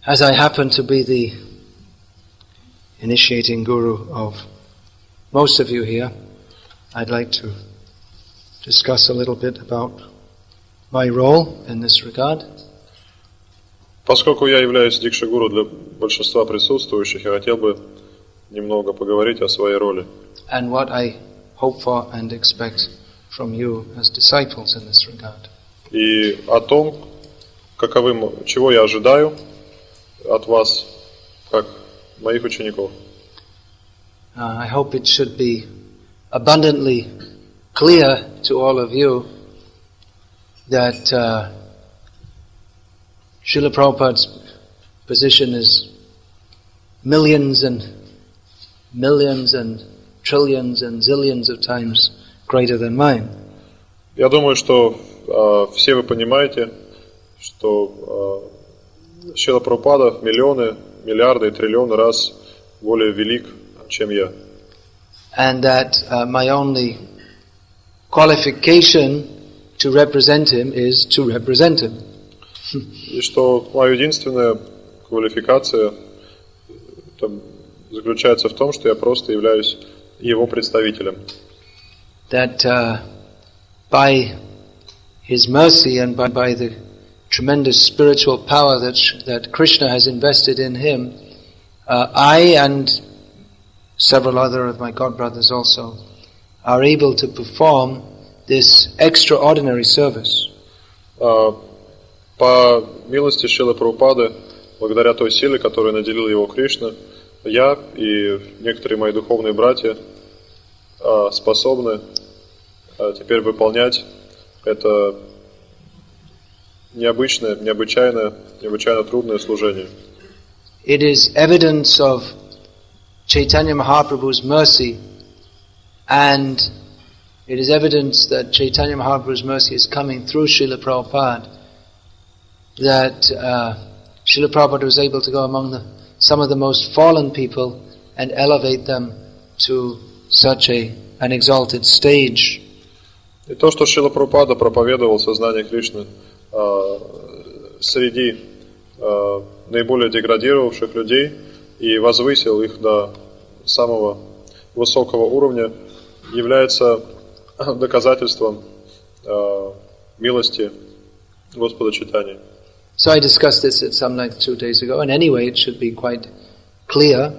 As I happen to be the initiating guru of most of you here, I'd like to discuss a little bit about my role in this regard. Поскольку я являюсь дикша-гуру для большинства присутствующих, я хотел бы немного поговорить о своей роли. And what I hope for and expect from you as disciples in this regard. И о том, чего я ожидаю от вас, как моих учеников. I hope it should be abundantly clear to all of you that Srila Prabhupada's position is millions and millions and trillions and zillions of times greater than mine. Я думаю, что все вы понимаете, что Шрила Прабхупада миллионы, миллиарды и триллионы раз более велик, чем я. And that my only qualification to represent him is to represent him. И что моя единственная квалификация заключается в том, что я просто являюсь его представителем. That by his mercy and by the tremendous spiritual power that Krishna has invested in him, I and several other of my godbrothers also are able to perform this extraordinary service. По милости Шрилы Прабхупады, благодаря той силе, которой наделил его Кришна, я и некоторые мои духовные братья способны теперь выполнять это необычайно трудное служение. It is evidence of Chaitanya Mahaprabhu's mercy, and it is evidence that Chaitanya Mahaprabhu's mercy is coming through Srila Prabhupada, that Srila Prabhupada was able to go among some of the most fallen people and elevate them to such an exalted stage. И то, что Шрила Прабхупада проповедовал сознание Кришны среди наиболее деградировавших людей и возвысил их до самого высокого уровня, является доказательством милости Господа Чайтаньи. So I discussed this at some length 2 days ago, and anyway it should be quite clear.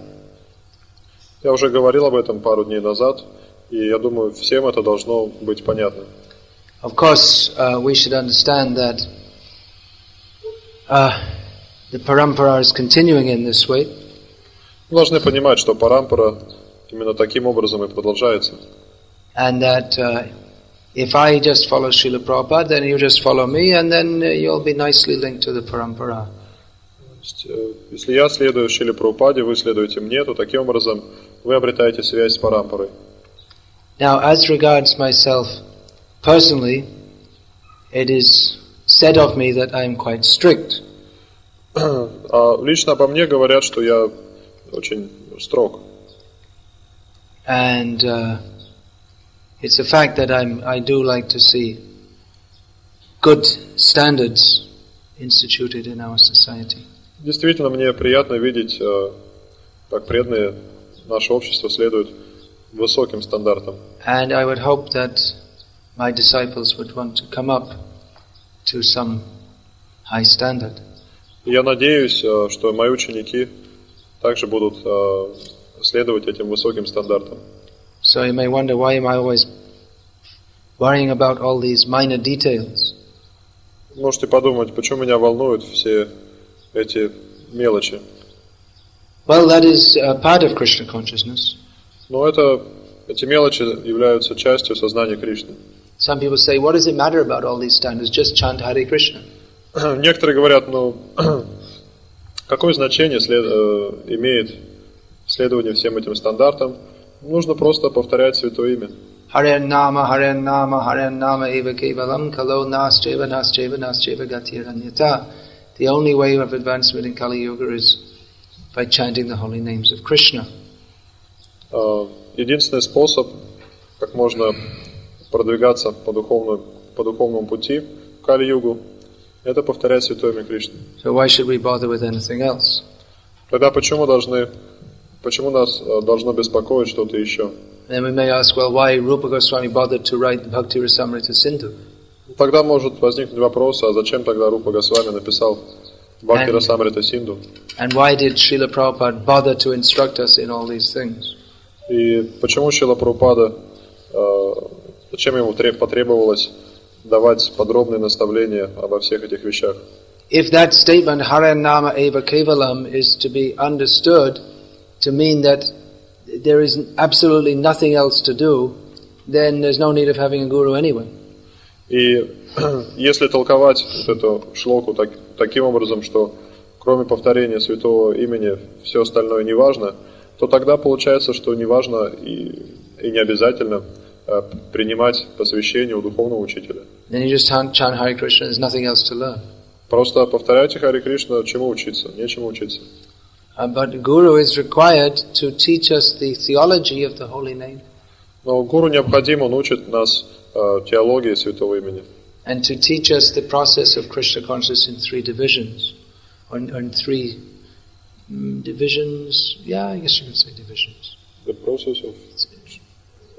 Я уже говорил об этом пару дней назад, и я думаю, всем это должно быть понятно. Of course, we should understand that the parampara is continuing in this way. Мы должны понимать, что парампара именно таким образом и продолжается. And that if I just follow Srila Prabhupada, then you just follow me, and then you'll be nicely linked to the parampara. Если я следую Шриле Прабхупаде, вы следуете мне, то таким образом вы обретаете связь с парампарой. Now, as regards myself personally, it is said of me that I am quite strict. Лично обо мне говорят, что я очень строг. And it's a fact that I do like to see good standards instituted in our society. Действительно, мне приятно видеть, как преданные наше общество следует высоким стандартам. And I would hope that my disciples would want to come up to some high standard. Я надеюсь, что мои ученики также будут следовать этим высоким стандартам. So you may wonder, why am I always worrying about all these minor details? Можете подумать, почему меня волнуют все эти мелочи. Well, that is part of Krishna consciousness. Но эти мелочи являются частью сознания Кришны. Some people say, what does it matter about all these standards? Just chant Hare Krishna. Некоторые говорят, какое значение имеет следование всем этим стандартам? Нужно просто повторять Святое Имя. Hare Nama, Hare Nama, Hare Nama eva kevalam kalo nascheva nascheva nascheva gatiranyata. The only way of advancement in Kali Yuga is by chanting the holy names of Krishna. Единственный способ, как можно продвигаться по духовному пути в Кали-югу, Это повторять Святое имя Кришны. So why should we bother with anything else? Тогда почему нас должно беспокоить что-то еще? Then we may ask, well, why Rupa Goswami bothered to write the Bhakti Rasamrita Sindhu? Тогда может возникнуть вопрос, а зачем тогда Рупа Госвами написал Бхакти Расамрита Синду? And why did Srila Prabhupada bother to instruct us in all these things? И почему Шрила Прабхупада, зачем ему потребовалось давать подробные наставления обо всех этих вещах? If that statement, Haranama Eva Kevalam, is to be understood to mean that there is absolutely nothing else to do, then there's no need of having a guru anyway. И если толковать вот эту шлоку таким образом, что кроме повторения святого имени все остальное не важно, то тогда получается, что не важно и не обязательно принимать посвящение у духовного учителя. Then you just chant Hare Krishna, there's nothing else to learn. Просто повторяйте Харе Кришна, чему учиться, нечему учиться. But Guru is required to teach us the theology of the holy name. Но гуру необходимо, он учит нас теологии святого имени. And to teach us the process of Krishna consciousness in three divisions. On three divisions, yeah, I guess you could say divisions. The process of...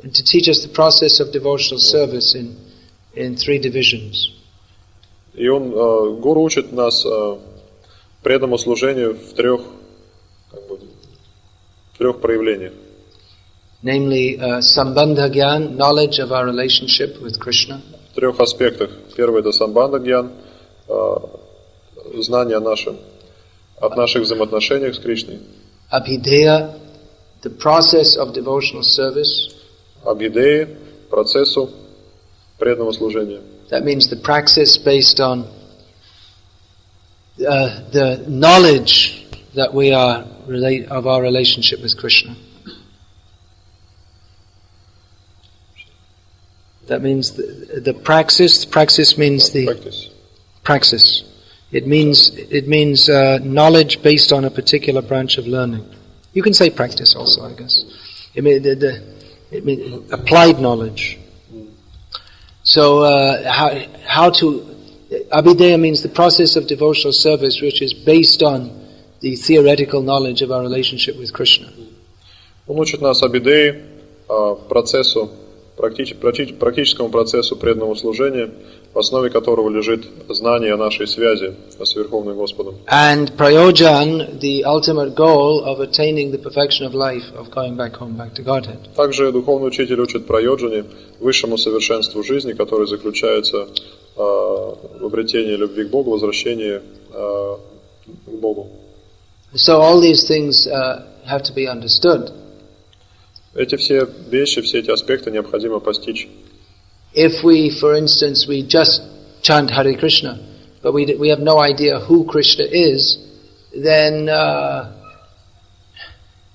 And to teach us the process of devotional service in three divisions. И гуру учит нас преданному служению в трех проявлениях. Namely, Sambandha Gyan, knowledge of our relationship with Krishna. В трех аспектах. Первый — это Самбандха Гьян, знание о наших взаимоотношениях с Кришной. Abhideya, the process of devotional service. Абхидеи, процессу преданного служения. That means the praxis based on the knowledge that we are of our relationship with Krishna. That means the praxis. Praxis means the praxis. It means knowledge based on a particular branch of learning. You can say practice also, I guess. It means applied knowledge. So how to Abhideya means the process of devotional service which is based on the theoretical knowledge of our relationship with Krishna. Он учит нас Абхидеи, процессу, практическому процессу преданного служения, в основе которого лежит знание о нашей связи с Верховным Господом. And prayojan, the ultimate goal of attaining the perfection of life, of going back home, back to Godhead. Также духовный учитель учит праyoджане, высшему совершенству жизни, которое заключается в обретении любви к Богу, возвращении к Богу. So all these things have to be understood. Эти все вещи, все эти аспекты необходимо постичь. If we, for instance, we just chant Hare Krishna, but we have no idea who Krishna is, then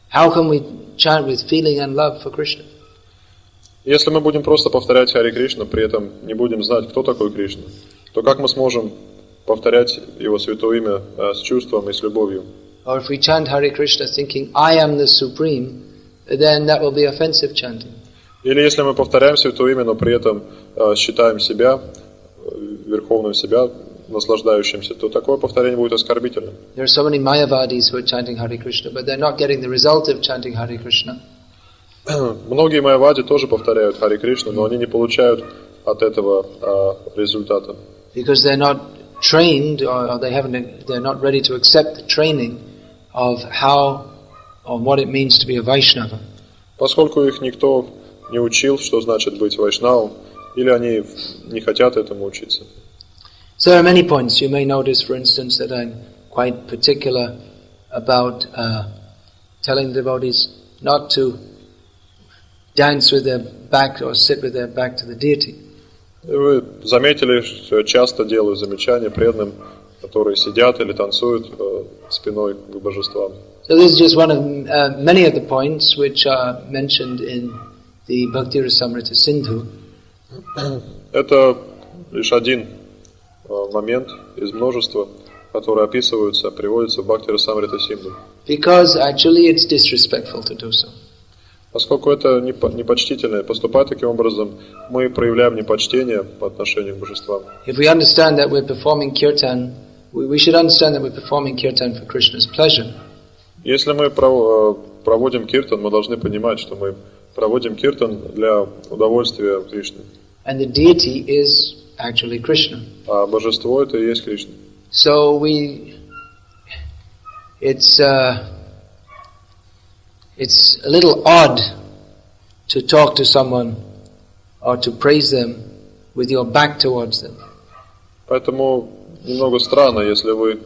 how can we chant with feeling and love for Krishna? Если мы будем просто повторять Харе Кришна, при этом не будем знать, кто такой Кришна, то как мы сможем повторять Его святое имя с чувством и с любовью? Or if we chant Hare Krishna thinking, I am the Supreme, then that will be offensive chanting. Или если мы повторяем святое имя, но при этом считаем себя, верховным себя, наслаждающимся, то такое повторение будет оскорбительным. There are so many Mayavadis who are chanting Hare Krishna, but they're not getting the result of chanting Hare Krishna. Многие майявади тоже повторяют Харе Кришну, но они не получают от этого результата. Because they're not trained, or they're not ready to accept the training of what it means to be a Vaishnava. Поскольку их никто не учил, что значит быть вайшнавом, или они не хотят этому учиться. So there are many points. You may notice, for instance, that I'm quite particular about telling the devotees not to dance with their back or sit with their back to the deity. Вы заметили, что я часто делаю замечания преданным, которые сидят или танцуют спиной к божествам. So this is just one of many of the points which are mentioned in the Bhakti Rasamrita Sindhu. Это лишь один момент из множества, которые описываются, приводятся в Бхакти Расамрита Синду. Because actually it's disrespectful to do so. Поскольку это непочтительно, поступая таким образом, мы проявляем непочтение по отношению к божествам. If we understand that we're performing kirtan, we should understand that we're performing kirtan for Krishna's pleasure. Если мы проводим киртан, мы должны понимать, что мы проводим киртан для удовольствия Кришны. And the deity is actually Krishna. А божество это и есть Кришна. So it's a little odd to talk to someone or to praise them with your back towards them. Поэтому немного странно, если вы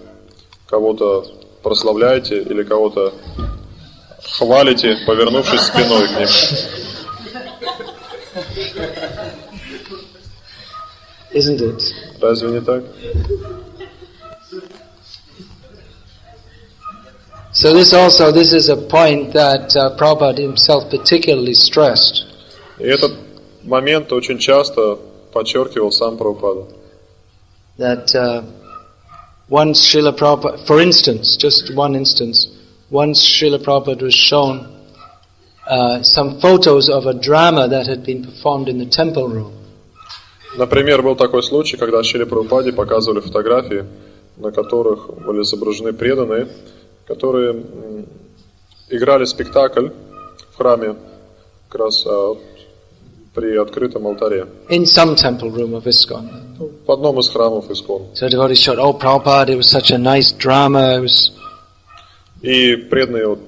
кого-то прославляете или кого-то хвалите, повернувшись спиной к ним. Isn't it? Разве не так? So this is a point that Prabhupada himself particularly stressed. И этот момент очень часто подчеркивал сам Прабхупада. That once Srila Prabhupada, for instance, just one instance, once Srila Prabhupada was shown some photos of a drama that had been performed in the temple room. Например, был такой случай, когда Шриле Прабхупаде показывали фотографии, на которых были изображены преданные, которые играли спектакль в храме, как раз при открытом алтаре. In some temple room of ISKCON. В одном из храмов ISKCON. So devotees showed, oh Prabhupada, it was such a nice drama. It was... И преданные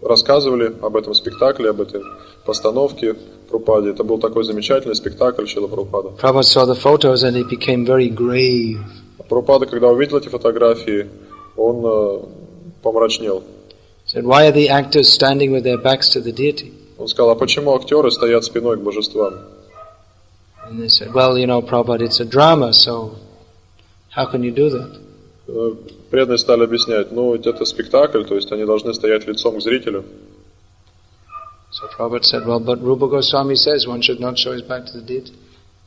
рассказывали об этом спектакле, об этой постановке Прабхупаде. Это был такой замечательный спектакль Шрила Прабхупада. Prabhupada saw the photos and he became very grave. Прабхупада, когда увидел эти фотографии, он помрачнел. Said, why are the actors standing with their backs to the deity? Он сказал, а почему актеры стоят спиной к божествам? And they said, well, you know, Prabhupada, it's a drama, so how can you do that? Преданные стали объяснять, ну, ведь это спектакль, то есть они должны стоять лицом к зрителю. So Prabhupada said, well, but Rupa Goswami says one should not show his back to the deity.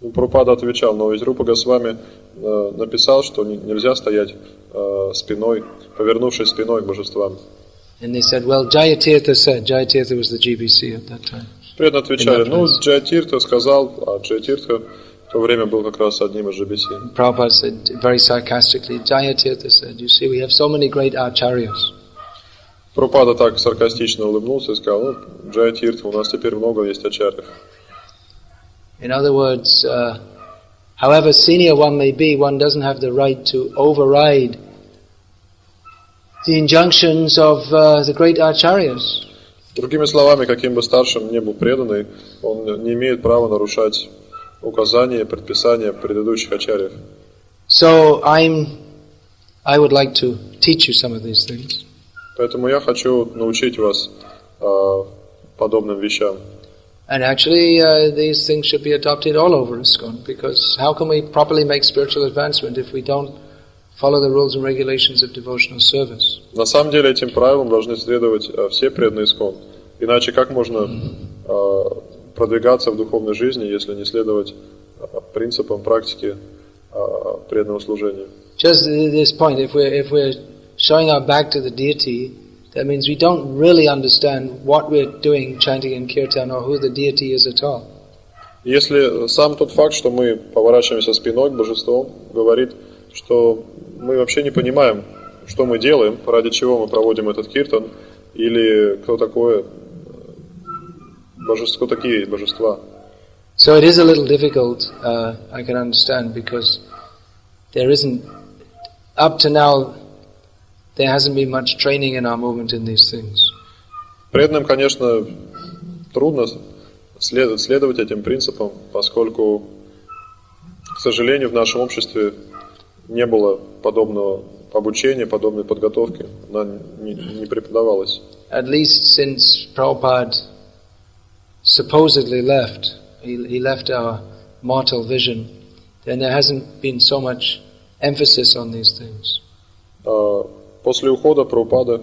Прабхупада отвечал, но ведь Рупа Госвами написал, что нельзя стоять спиной, повернувшись спиной к божествам. And they said, well, Jayatirtha said, Jayatirtha was the GBC at that time. Преданные отвечали, ну, Джаятиртха сказал, а Джаятиртха в то время был как раз одним из GBC. Prabhupada said very sarcastically, Jayatirtha said, you see, we have so many great acharyas. Прабхупада так саркастично улыбнулся и сказал, ну, Джаятиртха, у нас теперь много есть ачарьев. In other words, however senior one may be, one doesn't have the right to override the injunctions of the great acharyas. Другими словами, каким бы старшим ни был преданный, он не имеет права нарушать указания, предписания предыдущих ачарьев. So I would like to teach you some of these things. Поэтому я хочу научить вас подобным вещам. And actually, these things should be adopted all over ISKCON, because how can we properly make spiritual advancement if we don't follow the rules and regulations of devotional service? На самом деле этим правилам должны следовать все преданные ISKCON. Иначе как можно продвигаться в духовной жизни, если не следовать принципам практики преданного служения? Just this point, if we're showing our back to the deity, that means we don't really understand what we're doing, chanting in kirtan, or who the deity is at all. Если сам тот факт, что мы поворачиваемся спиной к божеству, говорит, что мы вообще не понимаем, что мы делаем, ради чего мы проводим этот киртан, или кто такое божество, кто такие божества. So it is a little difficult, I can understand, because there isn't, up to now, there hasn't been much training in our movement in these things. Преданным, конечно, трудно следовать этим принципам, поскольку, к сожалению, в нашем обществе не было подобного обучения, подобной подготовки, она не преподавалась. At least since Prabhupada supposedly left, he left our mortal vision, then there hasn't been so much emphasis on these things. После ухода Прабхупады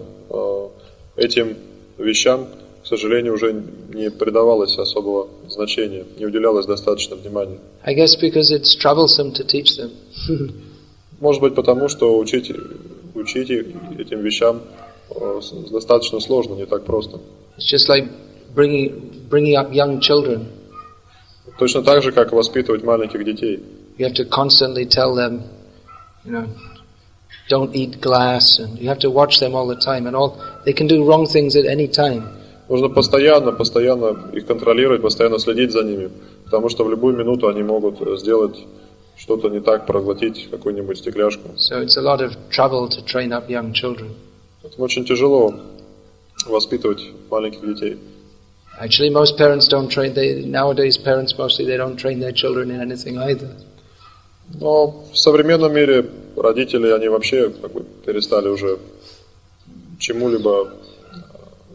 этим вещам, к сожалению, уже не придавалось особого значения, не уделялось достаточно внимания. I guess because it's troublesome to teach them. Может быть, потому что учить этим вещам достаточно сложно, не так просто. It's just like bringing up young children. Точно так же, как воспитывать маленьких детей. You have to constantly tell them, don't eat glass, and you have to watch them all the time, and they can do wrong things at any time. Нужно постоянно их контролировать, постоянно следить за ними, потому что в любую минуту они могут сделать что-то не так, проглотить какую-нибудь стекляшку. So it's a lot of trouble to train up young children. Это очень тяжело воспитывать маленьких детей. Actually, most parents don't train. Nowadays, parents mostly they don't train their children in anything either. Но в современном мире родители, они вообще перестали уже чему-либо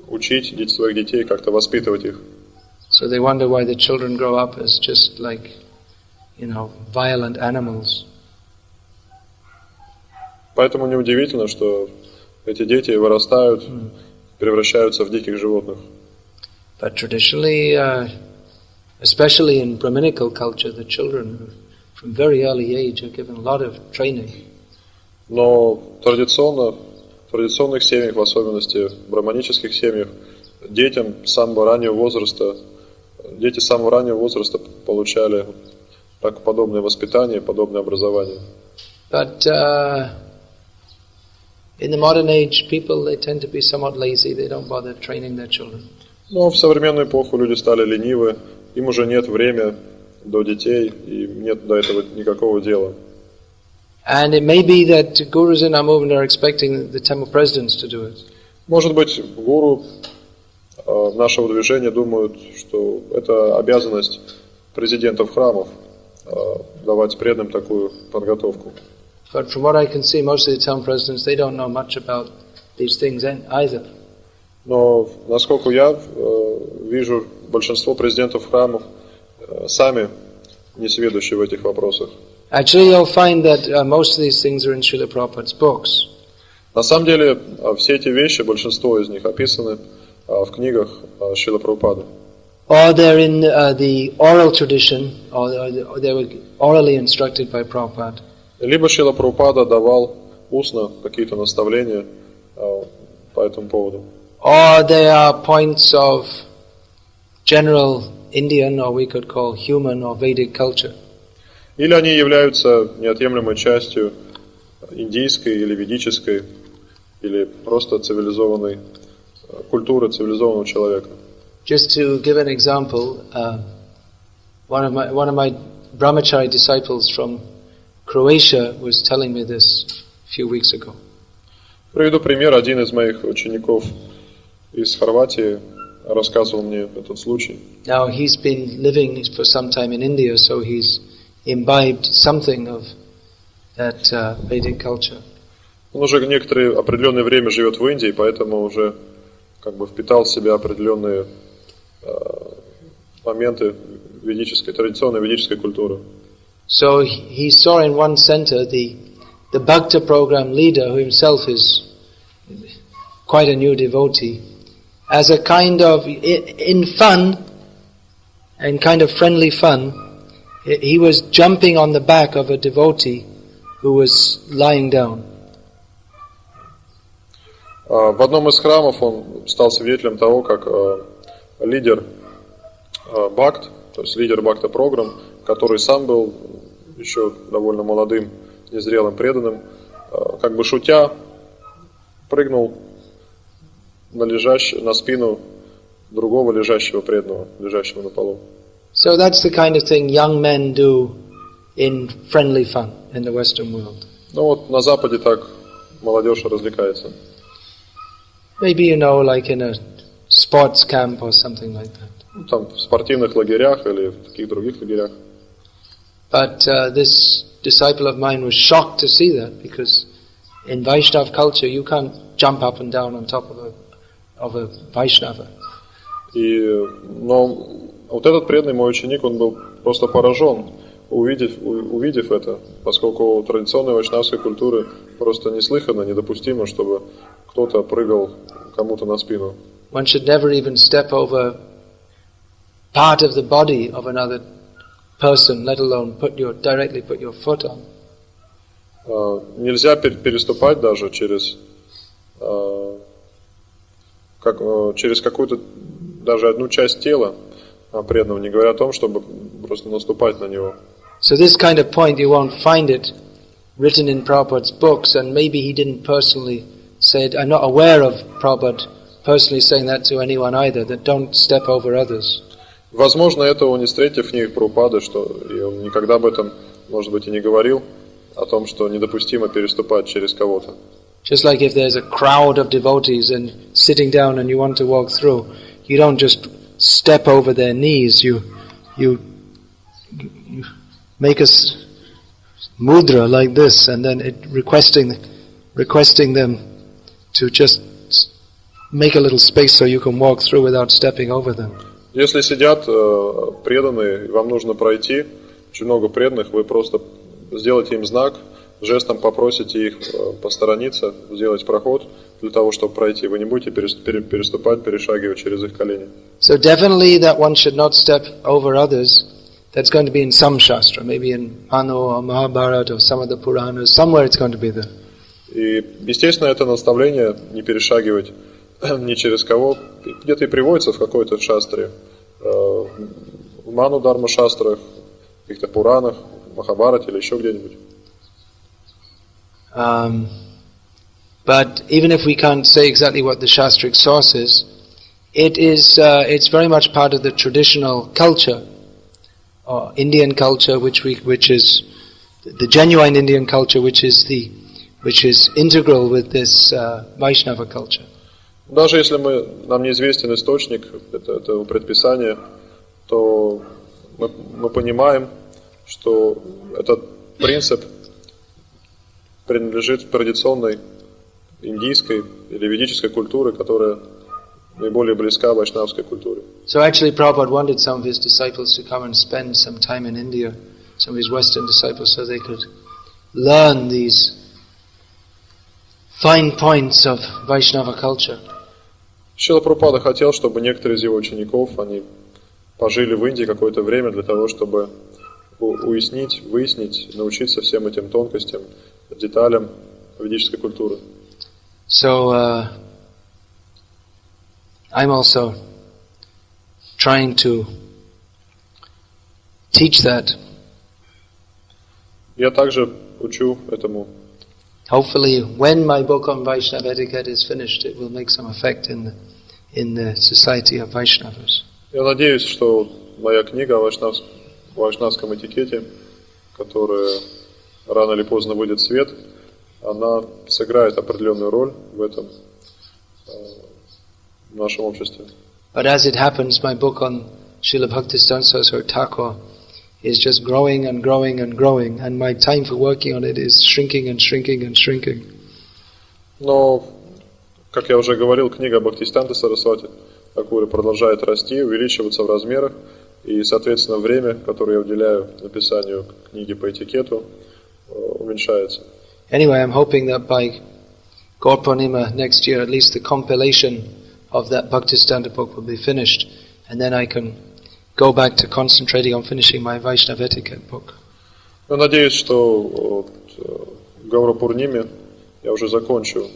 учить своих детей, как-то воспитывать их. So they wonder why the children grow up as just like, violent animals. Поэтому неудивительно, что эти дети вырастают, превращаются в диких животных. But traditionally, especially in Brahminical culture, the children from very early age are given a lot of training. Но в традиционных семьях, в особенности в браманических семьях, дети с самого раннего возраста получали так подобное воспитание, подобное образование. But in the modern age, people they tend to be somewhat lazy. They don't bother training their children. Но в современную эпоху люди стали ленивы, им уже нет времени до детей, и нет до этого никакого дела. And it may be that gurus in our movement are expecting the temple presidents to do it. Может быть, гуру нашего движения думают, что это обязанность президентов храмов давать преданным такую подготовку. But from what I can see, most of the temple presidents they don't know much about these things either. Но насколько я вижу, большинство президентов храмов сами не сведущи в этих вопросах. Actually, you'll find that most of these things are in Srila Prabhupada's books. На самом деле, все эти вещи, большинство из них описаны в книгах Шрила Прабхупады. Or they're in the oral tradition, or they were orally instructed by Prabhupada. Либо Шрила Прабхупада давал устно какие-то наставления по этому поводу. Or they are points of general Indian, or we could call human or Vedic culture. Или они являются неотъемлемой частью индийской или ведической, или просто цивилизованной культуры цивилизованного человека. Just to give an example, one of my brahmachari disciples from Croatia was telling me this a few weeks ago. Приведу пример. Один из моих учеников из Хорватии рассказывал мне этот случай. Now he's been living for some time in India, so he's imbibed something of that Vedic culture. Он уже некоторое определенное время живет в Индии, поэтому уже впитал в себя определенные моменты традиционной ведической культуры. So he saw in one center the Bhakta program leader, who himself is quite a new devotee, as a kind of, in fun, and kind of friendly fun, he was jumping on the back of a devotee who was lying down. В одном из храмов он стал свидетелем того, как лидер Бхакт, то есть лидер Бхакта программ, который сам был еще довольно молодым, незрелым преданным, шутя, прыгнул на спину другого лежащего преданного, лежащего на полу. So that's the kind of thing young men do in friendly fun in the Western world. Ну вот на Западе так молодежь развлекается. Maybe like in a sports camp or something like that. Там в спортивных лагерях или в таких других лагерях. But this disciple of mine was shocked to see that, because in Vaishnava culture you can't jump up and down on top of a Vaishnava. Но вот этот преданный мой ученик, он был просто поражен, увидев это, поскольку у традиционной вайшнавской культуры просто неслыханно, недопустимо, чтобы кто-то прыгал кому-то на спину. One should never even step over part of the body of another person, let alone directly put your foot on. Нельзя переступать даже через через какую-то даже одну часть тела преданного, не говоря о том, чтобы просто наступать на него. So this kind of point, you won't find it written in Prabhupada's books, and maybe he didn't personally say it. I'm not aware of Prabhupada personally saying that to anyone either, that don't step over others. Возможно, этого не встретив в книгах Прабхупады, что и он никогда об этом, может быть, и не говорил, о том, что недопустимо переступать через кого-то. Just like if there's a crowd of devotees and sitting down and you want to walk through, you don't just step over their knees, you make a mudra like this, and then requesting them to just make a little space so you can walk through without stepping over them. Если сидят преданные, и вам нужно пройти, очень много преданных, вы просто сделайте им знак, жестом попросите их посторониться, сделать проход для того, чтобы пройти. Вы не будете переступать, перешагивать через их колени. So definitely that one should not step over others. That's going to be in some shastra, maybe in Manu or Mahabharata or some of the Puranas. Somewhere it's going to be there. И, естественно, это наставление не перешагивать ни через кого. Где-то и приводится в какой-то шастре, в Ману Дharma шастрах, в каких-то Пуранах, в Махабхарате или еще где-нибудь. But even if we can't say exactly what the shastric source is, it's very much part of the traditional culture, or Indian culture, which is the genuine Indian culture, which is integral with this Vaishnava culture. Даже если нам неизвестен источник этого предписания, то мы понимаем, что этот принцип принадлежит традиционной индийской или ведической культуре, которая наиболее близка вайшнавской культуре. So actually Prabhupada wanted some of his disciples to come and spend some time in India, some of his Western disciples, so they could learn these fine points of Vaishnava culture. Шрила Прабхупада хотел, чтобы некоторые из его учеников, они пожили в Индии какое-то время для того, чтобы выяснить, научиться всем этим тонкостям, деталям ведической культуры. So I'm also trying to teach that. Я также учу этому. Hopefully, when my book on Vaishnava etiquette is finished, it will make some effect in the society of Vaishnavas. Я надеюсь, что моя книга о вайшнавском этикете, которая рано или поздно выйдет в свет, она сыграет определенную роль в этом в нашем обществе. But as it happens, my book on Srila Bhaktisiddhanta Saraswati Thakur is just growing and growing and growing, and my time for working on it is shrinking and shrinking and shrinking. Но, как я уже говорил, книга Бхактисиданта Сарасвати Тхакура продолжает расти, увеличиваться в размерах, и, соответственно, время, которое я уделяю написанию книги по этикету, уменьшается. Anyway, I'm hoping that by Gaur Purnima next year, at least the compilation of that Bhaktisiddhanta book will be finished, and then I can go back to concentrating on finishing my Vaishnava etiquette book. Я надеюсь, что в Гаура Пурниме я уже закончу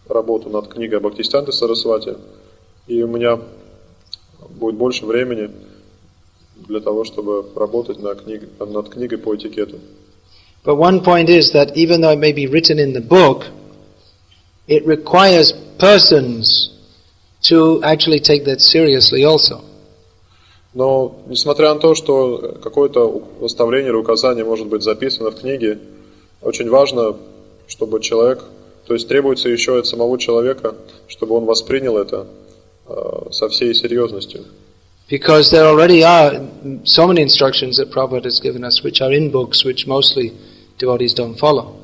работу над книгой Бхактисиданты Сарасвати, и у меня будет больше времени для того, чтобы работать над книгой по этикету. But one point is that even though it may be written in the book, it requires persons to actually take that seriously also. Но, несмотря на то, что какое-то наставление или указание может быть записано в книге, очень важно, чтобы человек, то есть требуется еще от самого человека, чтобы он воспринял это со всей серьезностью. Because there already are so many instructions that Prabhupada has given us, which are in books, which mostly devotees don't follow.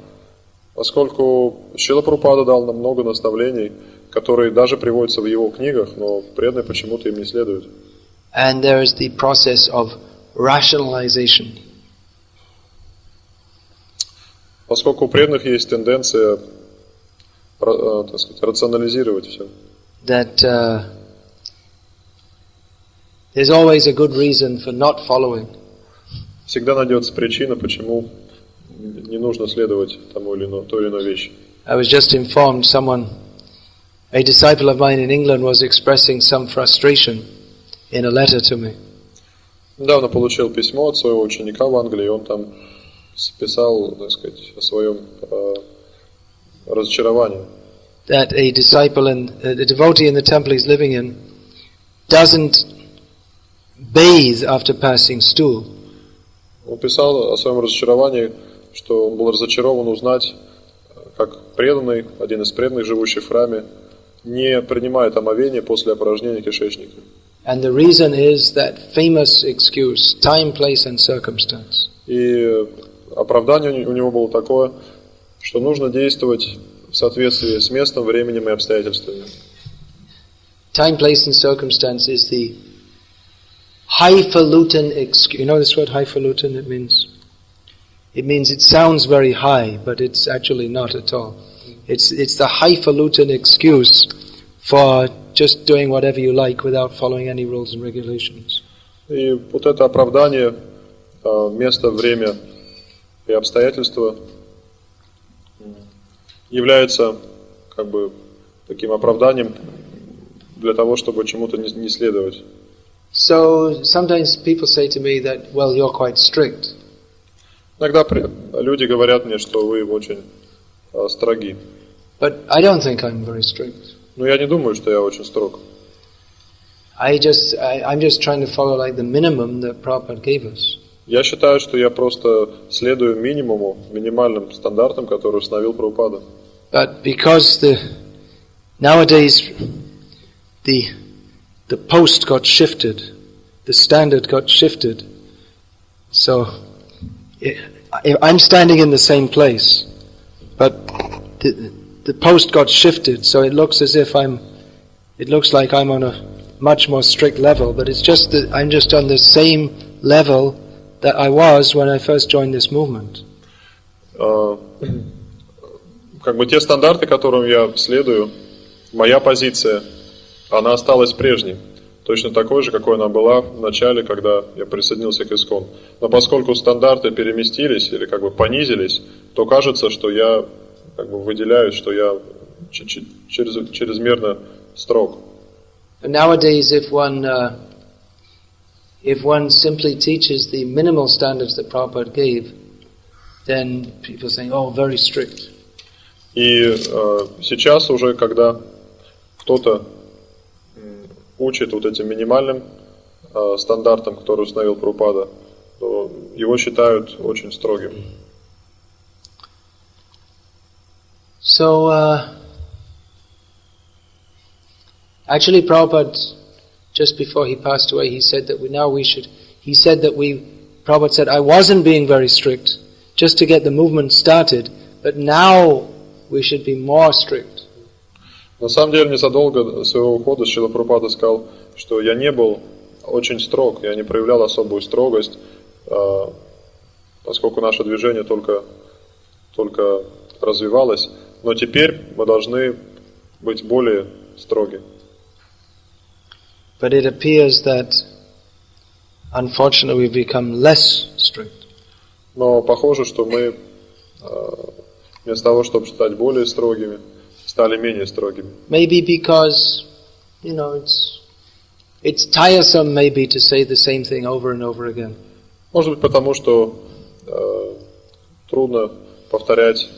Поскольку Шрила Прабхупада дал нам много наставлений, которые даже приводятся в его книгах, но преданные почему-то им не следуют. And there is the process of rationalization. Поскольку у преданных есть тенденция, так сказать, рационализировать все. That there's always a good reason for not following. Всегда найдется причина, почему не нужно следовать той или иной вещи. I was just informed someone A disciple of mine in England was expressing some frustration in a letter to me. Недавно получил письмо от своего ученика в Англии, и он там писал, так сказать, о своем разочаровании. That a disciple and a devotee in the temple he's living in doesn't bathe after passing stool. Он писал о своем разочаровании, что он был разочарован узнать, как преданный, один из преданных, живущий в храме, не принимает омовение после опорожнения кишечника. And the reason is that famous excuse, time, place and circumstance. И оправдание у него было такое, что нужно действовать в соответствии с местом, временем и обстоятельствами. Time, place and circumstance is the highfalutin excuse. You know this word highfalutin? It means it sounds very high, but it's actually not at all. It's the highfalutin excuse for just doing whatever you like without following any rules and regulations. И вот это оправдание, место, время и обстоятельства является как бы таким оправданием для того, чтобы чему-то не следовать. So sometimes people say to me that, well, you're quite strict. Иногда люди говорят мне, что вы очень строги. But I don't think I'm very strict. Но я не думаю, что я очень строг. I'm just trying to follow like the minimum that Prabhupada gave us. Я считаю, что я просто следую минимальным стандартам, которые установил Прабхупада. But because nowadays the post got shifted, the standard got shifted, so I'm standing in the same place, but the post got shifted, so it looks as if it looks like I'm on a much more strict level, but it's just that I'm just on the same level that I was when I first joined this movement. Как бы те стандарты, которым я следую, моя позиция, она осталась прежней. Точно такой же, какой она была в начале, когда я присоединился к ИСККОН. Но поскольку стандарты переместились или как бы понизились, то кажется, что я как бы выделяюсь, что я чрезмерно строг. But nowadays, if one simply teaches the minimal standards that Prabhupada gave, then people say, "Oh, very strict." И сейчас уже, когда кто-то учит вот этим минимальным стандартам, которые установил Прабхупада, то его считают очень строгим. So, actually, Prabhupada, just before he passed away, he said that Prabhupada said, I wasn't being very strict, just to get the movement started, but now we should be more strict. На самом деле, незадолго до своего ухода Шрила Прабхупада сказал, что я не был очень строг, я не проявлял особую строгость, поскольку наше движение только развивалось, но теперь мы должны быть более строги. But it appears that, unfortunately, we've become less strict. Но похоже, что мы вместо того, чтобы стать более строгими, стали менее строгими. Maybe because, it's tiresome maybe to say the same thing over and over again. Может быть, потому что трудно повторять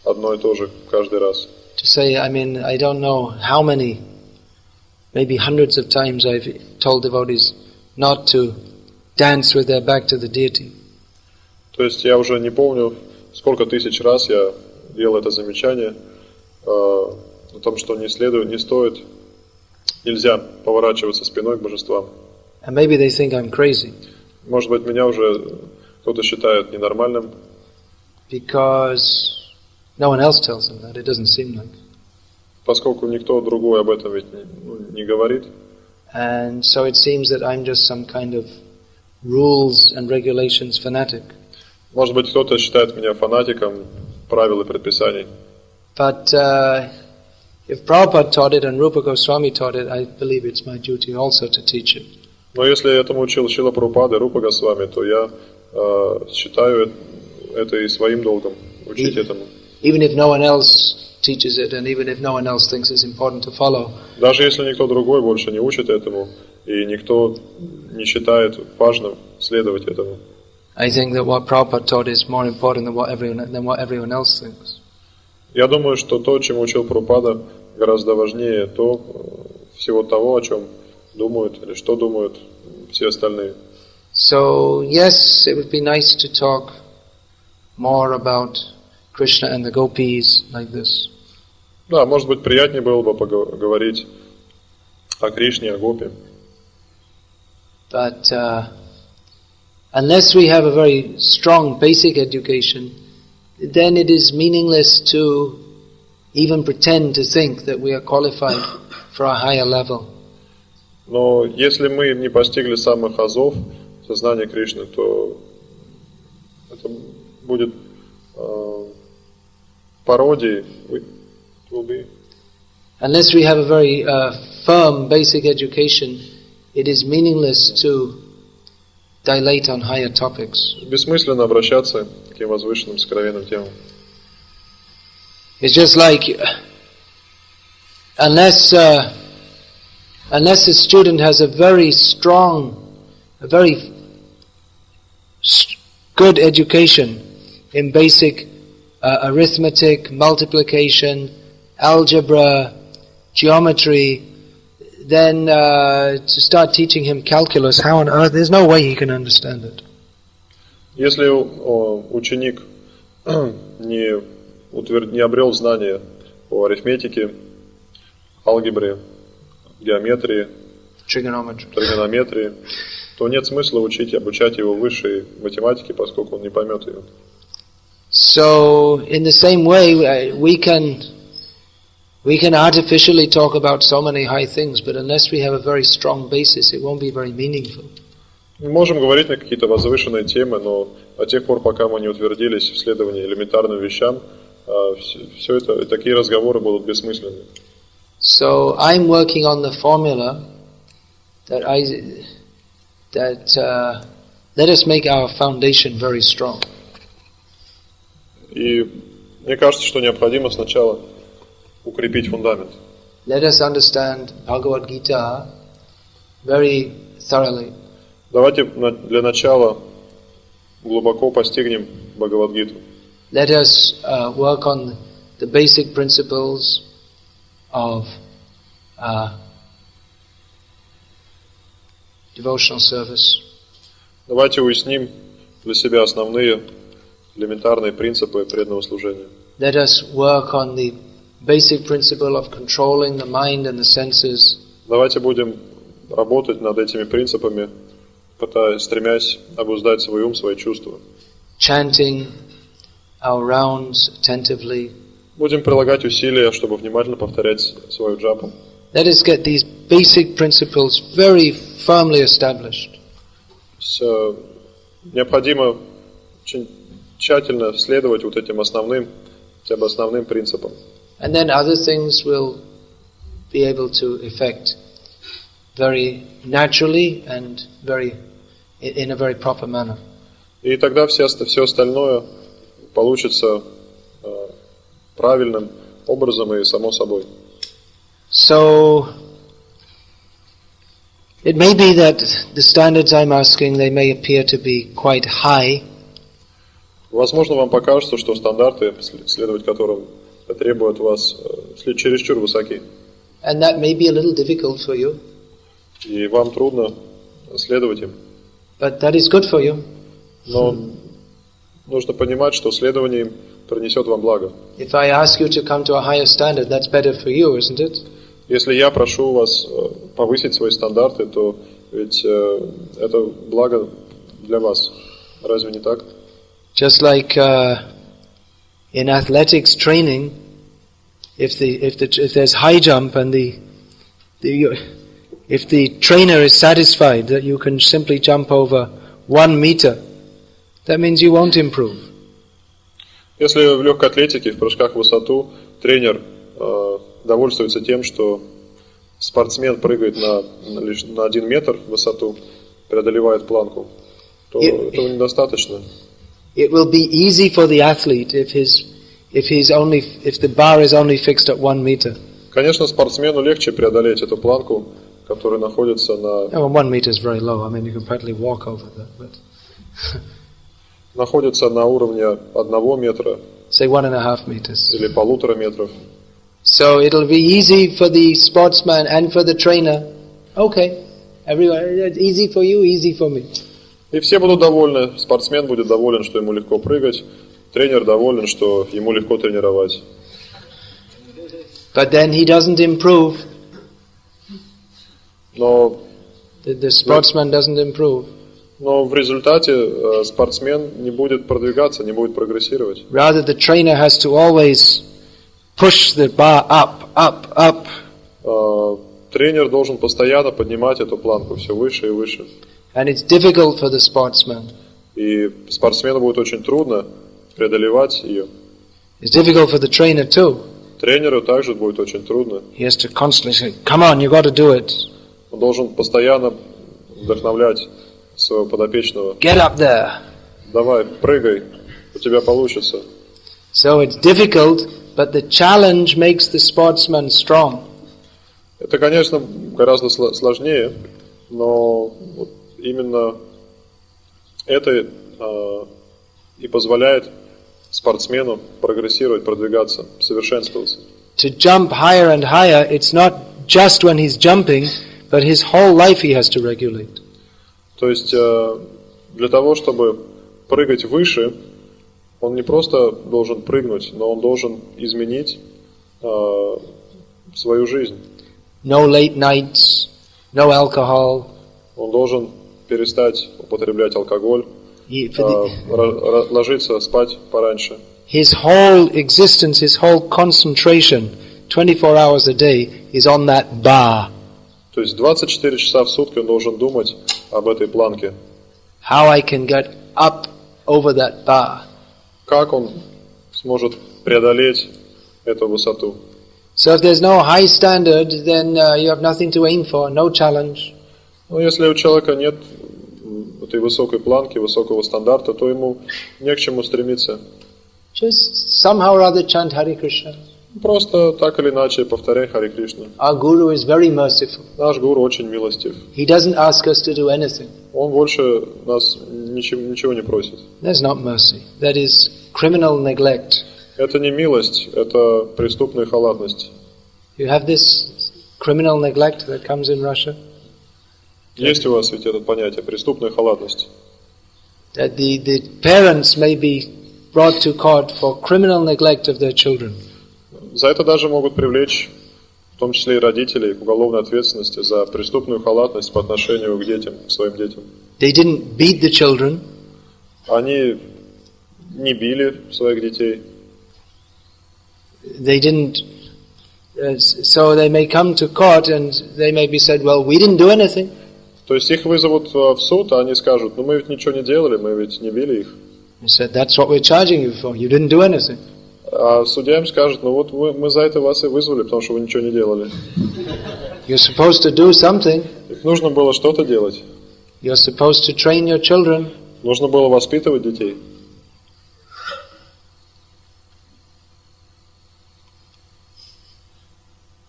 одно и то же каждый раз. To say, I don't know how many, maybe hundreds of times I've told devotees not to dance with their back to the deity. То есть я уже не помню, сколько тысяч раз я делал это замечание о том, что нельзя поворачиваться спиной к божествам. And maybe they think I'm crazy. Может быть, меня уже кто-то считает ненормальным. Because no one else tells them that, it doesn't seem like. Поскольку никто другой об этом ведь не говорит. And so it seems that I'm just some kind of rules and regulations fanatic. Может быть, кто-то считает меня фанатиком правил и предписаний. But if Prabhupada taught it and Rupa Goswami taught it, I believe it's my duty also to teach it. Но если этому учил Шрила Прабхупада и Рупа Госвами, то я считаю это и своим долгом учить этому. Even if no one else teaches it, and even if no one else thinks it's important to follow. Даже если никто другой больше не учит этому, и никто не считает важным следовать этому. I think that what Prabhupada taught is more important than what everyone else thinks. Я думаю, что то, чем учил Прабхупада, гораздо важнее всего того, о чем думают или что думают все остальные. So yes, it would be nice to talk more about Krishna and the gopis like this. Да, может быть, приятнее было бы поговорить о Кришне, о гопе. But unless we have a very strong basic education, then it is meaningless to even pretend to think that we are qualified for a higher level. Но если мы не постигли самых азов сознания Кришны, то это будет пародией. Unless we have a very firm basic education, it is meaningless to dilate on higher topics. Bессмысленно обращаться к таким возвышенным, сокровенным темам. It's just like unless a student has a very good education in basic arithmetic, multiplication, algebra, geometry, then to start teaching him calculus, how on earth, there's no way he can understand it. Если ученик не обрел знания по арифметике, алгебре, геометрии, тригонометрии, то нет смысла обучать его высшей математике, поскольку он не поймет ее. So, in the same way, we can artificially talk about so many high things, but unless we have a very strong basis, it won't be very meaningful. Мы можем говорить на какие-то возвышенные темы, но до тех пор, пока мы не утвердились в следовании элементарным вещам, все это, такие разговоры будут бессмысленны. So, I'm working on the formula that let us make our foundation very strong. И мне кажется, что необходимо сначала укрепить фундамент. Let us understand Bhagavad Gita very thoroughly. Давайте для начала глубоко постигнем Бхагавад-гиту. Let us work on the basic principles of devotional service. Давайте уясним для себя основные элементарные принципы преданного служения. Let us work on the basic principle of controlling the mind and the senses. Давайте будем работать над этими принципами, стремясь обуздать свой ум, свои чувства. Chanting our rounds attentively. Будем прилагать усилия, чтобы внимательно повторять свою джапу. Let us get these basic principles very firmly established. Необходимо очень тщательно следовать вот этим основным принципам. And then other things will be able to effect very naturally and in a very proper manner. И тогда все остальное получится правильным образом и само собой. So it may be that the standards I'm asking, they may appear to be quite high. Возможно, вам покажется, что стандарты, следовать которым требуют вас, чересчур высоки. And that may be a little difficult for you. И вам трудно следовать им. But that is good for you. Но нужно понимать, что следование им принесет вам благо. If I ask you to come to a higher standard, that's better for you, isn't it? Если я прошу вас повысить свои стандарты, то ведь это благо для вас. Разве не так? Just like in athletics training, if there's high jump and if the trainer is satisfied that you can simply jump over 1 meter, that means you won't improve. Если в легкой атлетике, в прыжках в высоту, тренер довольствуется тем, что спортсмен прыгает лишь на 1 метр в высоту, преодолевает планку, то этого недостаточно. It will be easy for the athlete if if the bar is only fixed at 1 meter. Конечно, спортсмену легче преодолеть эту планку, которая находится на... Oh, 1 meter is very low. I mean, you can practically walk over that. But находится на уровне 1 метра say 1.5 meters. или 1,5 метров. So it'll be easy for the sportsman and for the trainer. Okay, everyone, it's easy for you, easy for me. И все будут довольны. Спортсмен будет доволен, что ему легко прыгать. Тренер доволен, что ему легко тренировать. But then he doesn't improve. Но The sportsman doesn't improve. в результате спортсмен не будет продвигаться, не будет прогрессировать. Rather, the trainer has to always push the bar up, up, up. Тренер должен постоянно поднимать эту планку все выше и выше. And it's difficult for the sportsman. И спортсмену будет очень трудно преодолевать ее. It's difficult for the trainer too. Тренеру также будет очень трудно. He has to constantly say, "Come on, you got to do it. Он должен постоянно вдохновлять своего подопечного. Get up there." Давай, прыгай, у тебя получится. So it's difficult, but the challenge makes the sportsman strong. Это, конечно, гораздо сложнее, но вот именно это и позволяет спортсмену прогрессировать, продвигаться, совершенствоваться. To jump higher and higher, it's not just when he's jumping, but his whole life he has to regulate. То есть для того, чтобы прыгать выше, он не просто должен прыгнуть, но он должен изменить свою жизнь. No late nights, no alcohol. Он должен перестать употреблять алкоголь, ложиться спать пораньше. His whole existence, his whole concentration, 24 hours a day, is on that bar. То есть 24 часа в сутки он должен думать об этой планке. How I can get up over that bar. Как он сможет преодолеть эту высоту. So if there's no high standard, then you have nothing to aim for, no challenge. Но если у человека нет этой высокой планки, высокого стандарта, то ему не к чему стремиться. Just somehow or other chant Hare Krishna. Просто так или иначе повторяй Харе Кришна. Our Guru is very merciful. Наш гуру очень милостив. He doesn't ask us to do anything. Он больше нас ничего не просит. That's not mercy. That is criminal neglect. Это не милость, это преступная халатность. You have this criminal neglect that comes in Russia? Есть у вас ведь это понятие, преступная халатность. That the parents may be brought to court for criminal neglect of their children. За это даже могут привлечь, в том числе и родителей, к уголовной ответственности за преступную халатность по отношению к детям, к своим детям. They didn't beat the children. Они не били своих детей. They didn't. So they may come to court and they may be said, well, we didn't do anything. То есть их вызовут в суд, а они скажут, ну мы ведь ничего не делали, мы ведь не били их. He said, that's what we're charging you for. You didn't do anything. А судья им скажет, ну вот мы за это вас и вызвали, потому что вы ничего не делали. You're supposed to do something. Их нужно было что-то делать. You're supposed to train your children. Нужно было воспитывать детей.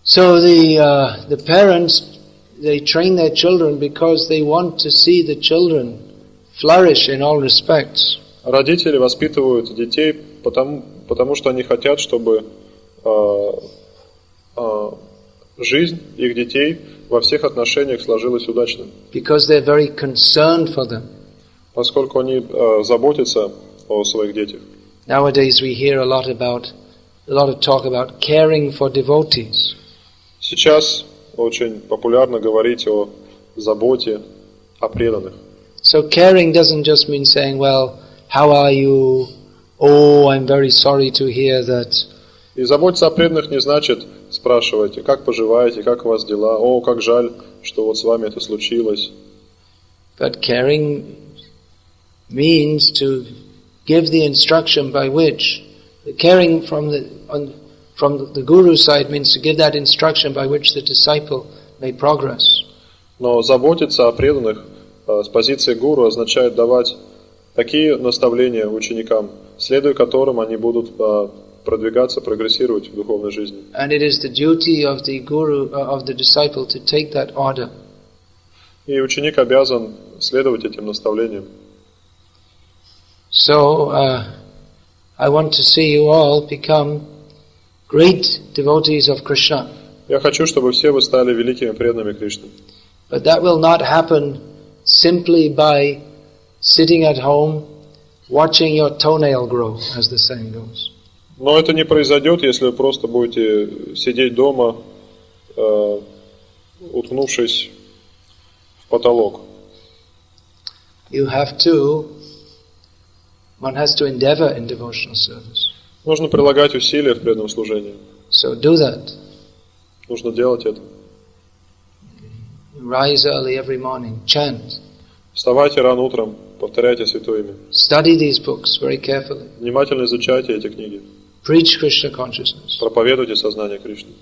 So the parents, they train their children because they want to see the children flourish in all respects. Родители воспитывают детей потому что они хотят, чтобы жизнь их детей во всех отношениях сложилась удачно. Because they're very concerned for them. Поскольку они заботятся о своих детях. Nowadays we hear a lot of talk about caring for devotees. Сейчас очень популярно говорить о заботе о преданных. So caring doesn't just mean saying, well, how are you? Oh, I'm very sorry to hear that. И заботиться о преданных не значит спрашивать, как поживаете, как у вас дела, о, как жаль, что вот с вами это случилось. But caring means to give the instruction by which, the caring from the Guru's side means to give that instruction by which the disciple may progress. Но заботиться о преданных с позиции гуру означает давать такие наставления ученикам, следуя которым они будут продвигаться, прогрессировать в духовной жизни. And it is the duty of the guru, of the disciple, to take that order. И ученик обязан следовать этим наставлениям. So, I want to see you all become great devotees of Krishna. Я хочу, чтобы все вы стали великими преданными Кришне. But that will not happen simply by sitting at home, watching your toenail grow, as the saying goes. Но это не произойдет, если вы просто будете сидеть дома, уткнувшись в потолок. One has to endeavor in devotional service. Нужно прилагать усилия в преданном служении. So do that. Нужно делать это. Rise early every morning, chant. Вставайте рано утром, повторяйте Святое Имя. Study these books very carefully. Внимательно изучайте эти книги. Preach Krishna consciousness. Проповедуйте сознание Кришны.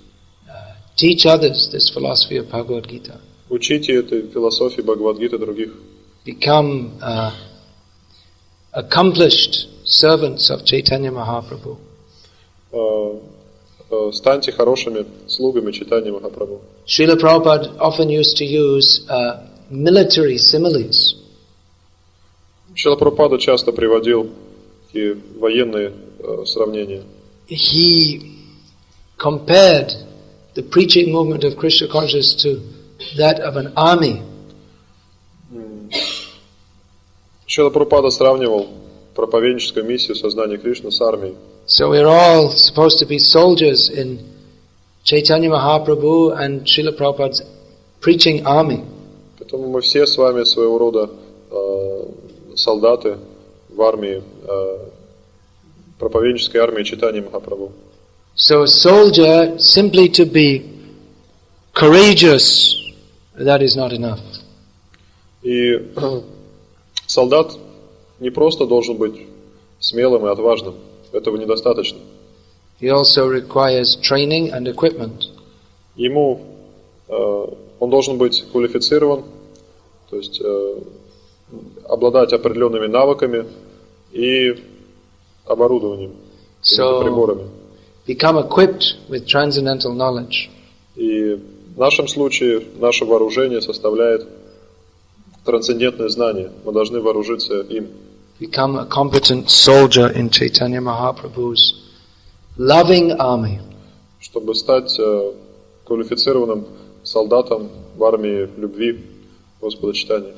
Teach others this philosophy of Bhagavad Gita. Учите этой философии Бхагавад-гиты других. Become accomplished servants of Chaitanya Mahaprabhu. Станьте хорошими слугами Чайтаньи Махапрабху. Srila Prabhupada often used to use military similes. Шрила Прабхупада часто приводил такие военные сравнения. He compared the preaching movement of Krishna consciousness to that of an army. Шрила Прабхупада сравнивал проповедническую миссию сознания Кришны с армией. So we're all supposed to be soldiers in Chaitanya Mahaprabhu and Srila Prabhupada's preaching army. Поэтому мы все с вами своего рода солдаты в армии, проповеднической армии Чайтаньи Махапрабху. So a soldier, simply to be courageous, that is not enough. И солдат не просто должен быть смелым и отважным. Этого недостаточно. He also requires training and equipment. Ему он должен быть квалифицирован, то есть обладать определенными навыками и оборудованием, приборами. Become equipped with transcendental knowledge. И в нашем случае наше вооружение составляет трансцендентное знание. Мы должны вооружиться им. Become a competent soldier in Chaitanya Mahaprabhu's loving army. Чтобы стать квалифицированным солдатом в армии любви Господа Чайтаньи.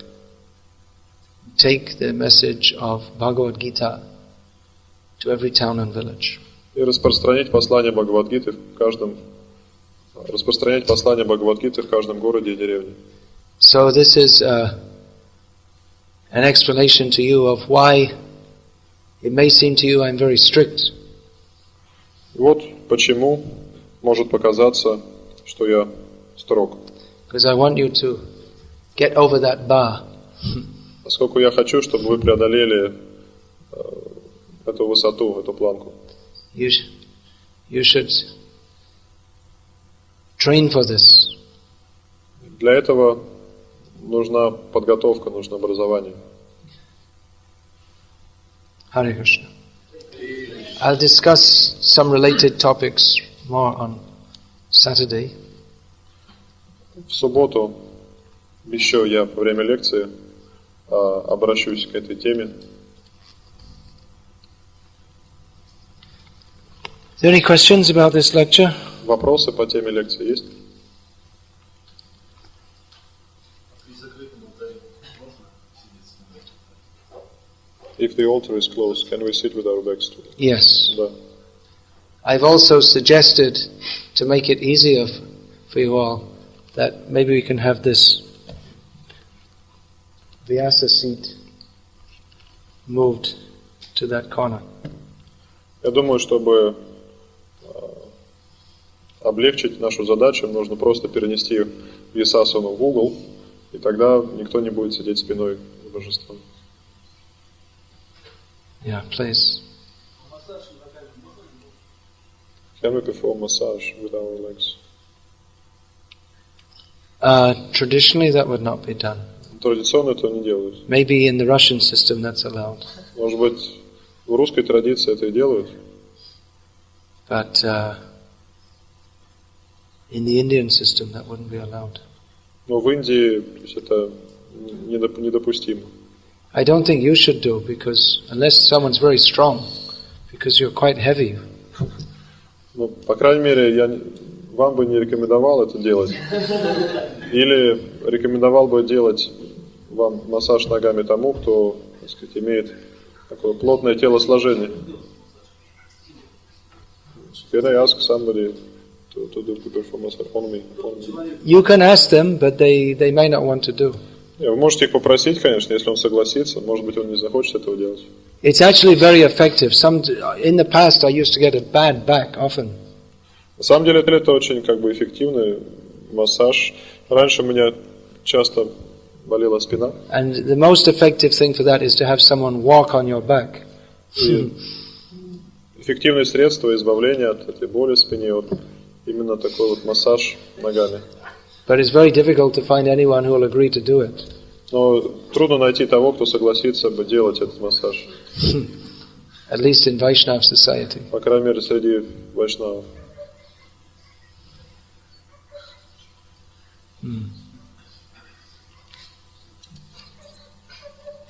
Take the message of Bhagavad Gita to every town and village. И распространять послание Бхагавад-гиты в каждом городе и деревне. So this is an explanation to you of why it may seem to you I'm very strict. Вот почему может показаться, что я строг. Because I want you to get over that bar. Поскольку я хочу, чтобы вы преодолели эту высоту, эту планку. You should train for this. Для этого нужна подготовка, нужно образование. Hare Krishna. I'll discuss some related topics more on Saturday. В субботу еще я во время лекции обращусь к этой теме. Are there any questions about this lecture? Вопросы по теме лекции есть? If the altar is closed, can we sit with our backs to it? Yes. Да. I've also suggested, to make it easier for you all, that maybe we can have this Vyasa seat moved to that corner. Я думаю, чтобы облегчить нашу задачу, нужно просто перенести Вьясасану в угол, и тогда никто не будет сидеть спиной к божеству. Yeah, please. Can we perform massage with our legs? Traditionally, that would not be done. Традиционно это не делают. Maybe in the Russian system that's allowed. Может быть, в русской традиции это и делают? But in the Indian system that wouldn't be allowed. Но в Индии то есть это недопустимо. I don't think you should do, because unless someone's very strong, because you're quite heavy. Ну, по крайней мере, я вам бы не рекомендовал это делать. Или рекомендовал бы делать вам массаж ногами тому, кто, так сказать, имеет такое плотное телосложение. Can I ask somebody to perform massage on me? You can ask them, but they may not want to do. Вы можете их попросить, конечно, если он согласится. Может быть, он не захочет этого делать. It's actually very effective. In the past, I used to get a bad back often. На самом деле, это очень эффективный массаж. Раньше у меня часто болела спина. And the most effective thing for that is to have someone walk on your back. Эффективное средство избавления от этой боли в спине, именно такой массаж ногами. But it's very difficult to find anyone who will agree to do it. Но трудно найти того, кто согласится бы делать этот массаж. At least in Vaishnav society. По крайней мере, среди вайшнавов.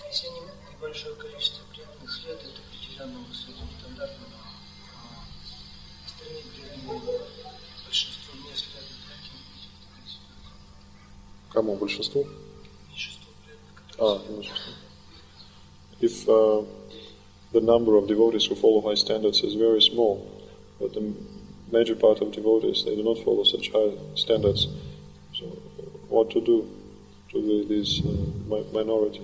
Если небольшое количество преданных следует определенным высоким стандартам, остальные преданные большинство не следует таким. Кому? Большинству? Меньшинство преданных, Меньшинству. If the number of devotees who follow high standards is very small, but the major part of devotees, they do not follow such high standards, so what to do to this minority?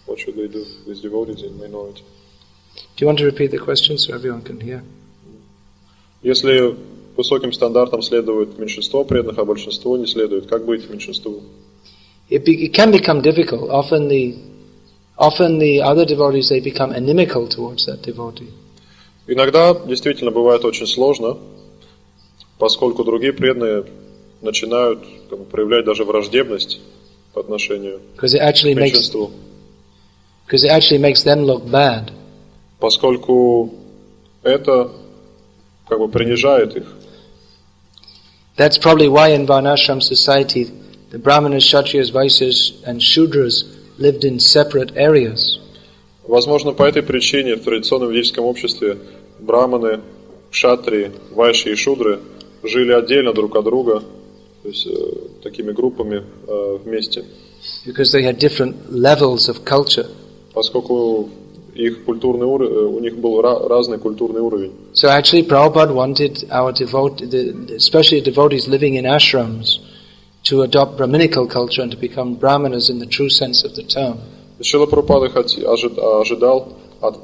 What should they do with devotees in minority? Do you want to repeat the question so everyone can hear? Если высоким стандартам следует меньшинство преданных, а большинство не следует, как быть меньшинству? It can become difficult. Often the other devotees, they become inimical towards that devotee. Иногда действительно бывает очень сложно, поскольку другие преданные начинают проявлять даже враждебность по отношению к меньшинству. Because it actually makes them look bad. Поскольку это принижает их. That's probably why in Varnashram society the Brahmanas, Kshatriyas, Vaisyas and Shudras lived in separate areas. Возможно, по этой причине в традиционном ведическом обществе браманы, кшатрии, вайши и шудры жили отдельно друг от друга, то есть такими группами вместе. Because they had different levels of culture. Поскольку их культурный у них был разный культурный уровень. So actually Prabhupada wanted our especially devotees living in ashrams, to adopt Brahminical culture and to become Brahmanas in the true sense of the term. Шрила Прабхупада ожидал от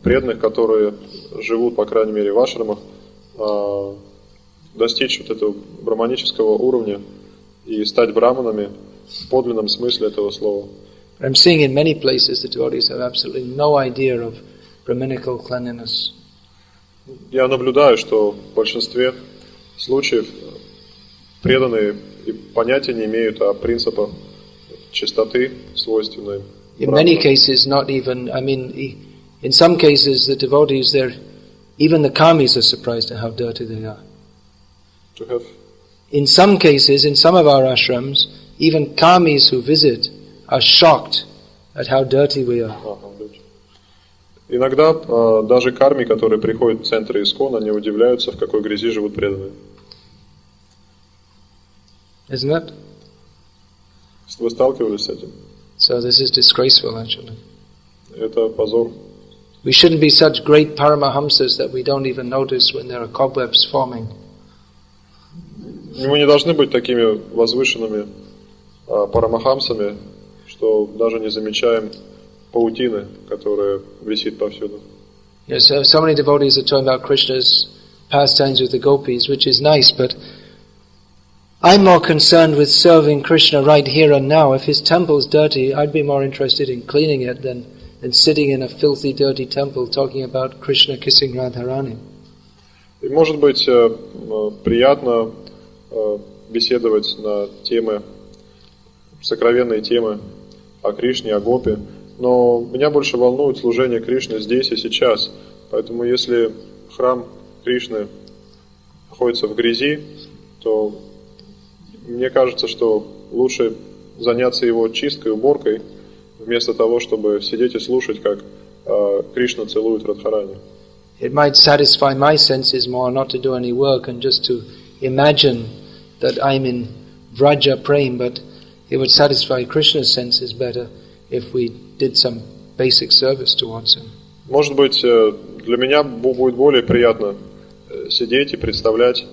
преданных, которые живут, по крайней мере, в ашрамах, достичь этого брахманического уровня и стать браманами в подлинном смысле этого слова. I'm seeing in many places the devotees have absolutely no idea of Brahminical cleanliness. Я наблюдаю, что в большинстве случаев преданные и понятия не имеют о принципах чистоты, свойственной In many cases, not even, in some cases the devotees, even the karmis are surprised at how dirty they are. In some cases, in some of our ashrams, even karmis who visit are shocked at how dirty we are. Иногда даже карми, которые приходят в центр Искон, они удивляются, в какой грязи живут преданные. Isn't it? Вы сталкивались с этим? So this is disgraceful, actually. Это позор. We shouldn't be such great paramahamsas that we don't even notice when there are cobwebs forming. Мы не должны быть такими возвышенными парамахамсами, что даже не замечаем паутины, которая висит повсюду. Yes, so many devotees are talking about Krishna's pastimes with the gopis, which is nice, but I'm more concerned with serving Krishna right here and now. If his temple's dirty, I'd be more interested in cleaning it than sitting in a filthy, dirty temple talking about Krishna kissing Radharani. И может быть приятно беседовать на темы, сокровенные темы о Кришне, о Гопе, но меня больше волнует служение Кришне здесь и сейчас. Поэтому если храм Кришны находится в грязи, то мне кажется, что лучше заняться его чисткой, уборкой, вместо того, чтобы сидеть и слушать, как Кришна целует Радхарани. It might satisfy my senses more not to do any work and just to imagine that I'm in Vraja praying, but it would satisfy Krishna's senses better if we did some basic service towards him. Может быть, для меня будет более приятно сидеть и представлять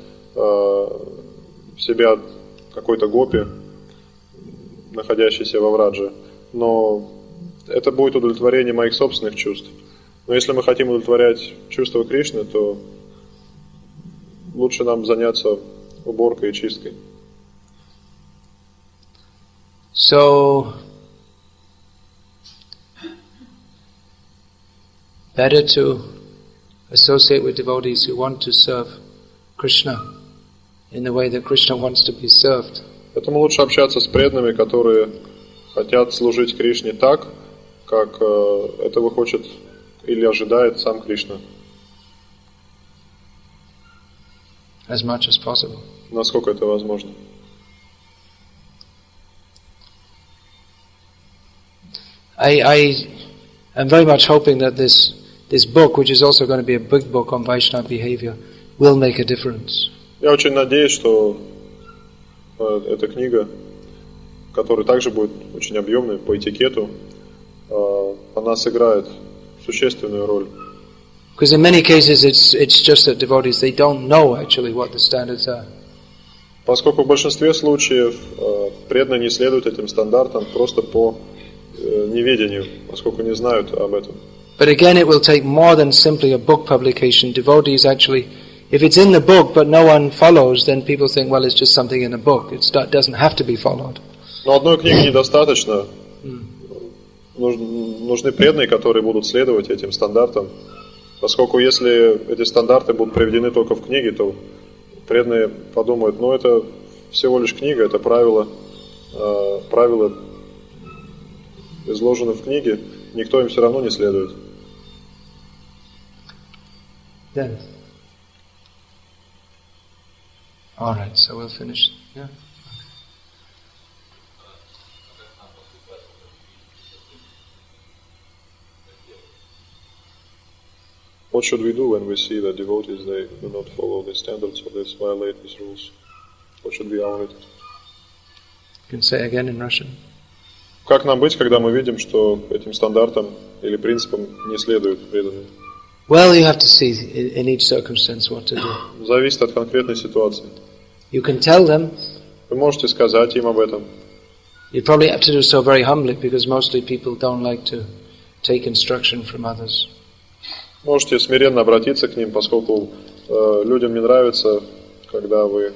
себя какой-то гопи, находящейся во Врадже, но это будет удовлетворение моих собственных чувств. Но если мы хотим удовлетворять чувства Кришны, то лучше нам заняться уборкой и чисткой. So, better to associate with devotees who want to serve Krishna in the way that Krishna wants to be served. Поэтому лучше общаться с преданными, которые хотят служить Кришне так, как этого хочет или ожидает сам Кришна. As much as possible. Насколько это возможно. I am very much hoping that this book, which is also going to be a big book on Vaishnava behavior, will make a difference. Я очень надеюсь, что эта книга, которая также будет очень объемной по этикету, она сыграет существенную роль. Because in many cases it's just that devotees, they don't know actually what the standards are. Поскольку в большинстве случаев преданные не следуют этим стандартам просто по неведению, поскольку не знают об этом. But again, it will take more than simply a book publication. Devotees actually, if it's in the book but no one follows, then people think, well, it's just something in a book. It doesn't have to be followed. Но одной книги недостаточно. Нужны преданные, которые будут следовать этим стандартам. Поскольку если эти стандарты будут приведены только в книге, то преданные подумают, ну это всего лишь книга, это правила изложены в книге, никто им все равно не следует. Then. All right, so we'll finish. Yeah. What should we do when we see that devotees, they do not follow the standards or they violate these rules? What should be our attitude? You can say again in Russian. Как нам быть, когда мы видим, что этим стандартам или принципам не следуют преданные? Well, you have to see in each circumstance what to do. Зависит от конкретной ситуации. You can tell them. Вы можете сказать им об этом. You probably have to do so very humbly because mostly people don't like to take instruction from others. Можете смиренно обратиться к ним, поскольку людям не нравится, когда вы